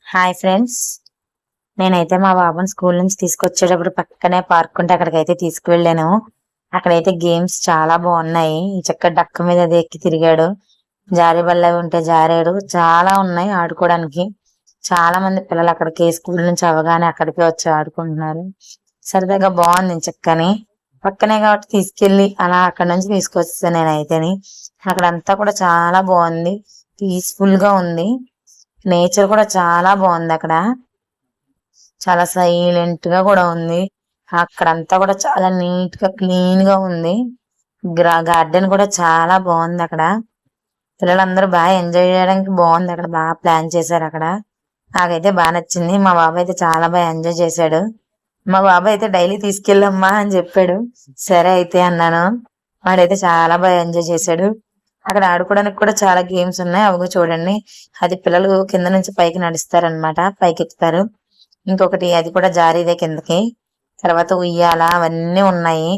Hi friends. నేనైతే మా బాబుని స్కూల్ నుంచి తీసుకొచ్చేటప్పుడు పక్కనే పార్క్ ఉంటే అక్కడికైతే తీసుకువెళ్ళాను. అక్కడైతే గేమ్స్ చాలా బాగున్నాయి. ఈ చక్క డక్క మీద అది ఎక్కి తిరిగాడు. జారి బల్ల ఉంటే జారాడు. చాలా ఉన్నాయి ఆడుకోవడానికి. చాలా మంది పిల్లలు అక్కడికి స్కూల్ నుంచి అవగానే అక్కడికే వచ్చి ఆడుకుంటున్నారు. సరదాగా బాగుంది చక్కని. పక్కనే కాబట్టి తీసుకెళ్లి అలా అక్కడ నుంచి తీసుకొచ్చేసాను నేనైతేని. అక్కడంతా కూడా చాలా బాగుంది. పీస్ఫుల్ గా ఉంది. నేచర్ కూడా చాలా బాగుంది అక్కడ. చాలా సైలెంట్ గా కూడా ఉంది. అక్కడంతా కూడా చాలా నీట్ గా క్లీన్ గా ఉంది. గార్డెన్ కూడా చాలా బాగుంది అక్కడ. పిల్లలందరూ బాగా ఎంజాయ్ చేయడానికి బాగుంది అక్కడ. బాగా ప్లాన్ చేశారు అక్కడ. నాకైతే బాగా నచ్చింది. మా బాబాయ్ అయితే చాలా బాగా ఎంజాయ్ చేశాడు. మా బాబాయ్ అయితే డైలీ తీసుకెళ్ళమ్మా అని చెప్పాడు. సరే అయితే అన్నాను. వాడైతే చాలా బాగా ఎంజాయ్ చేశాడు. అక్కడ ఆడుకోవడానికి కూడా చాలా గేమ్స్ ఉన్నాయి. అవి చూడండి. అది పిల్లలు కింద నుంచి పైకి నడుస్తారనమాట. పైకి ఎక్కుతారు. ఇంకొకటి అది కూడా జారీదే కిందకి. తర్వాత ఉయ్యాల అవన్నీ ఉన్నాయి.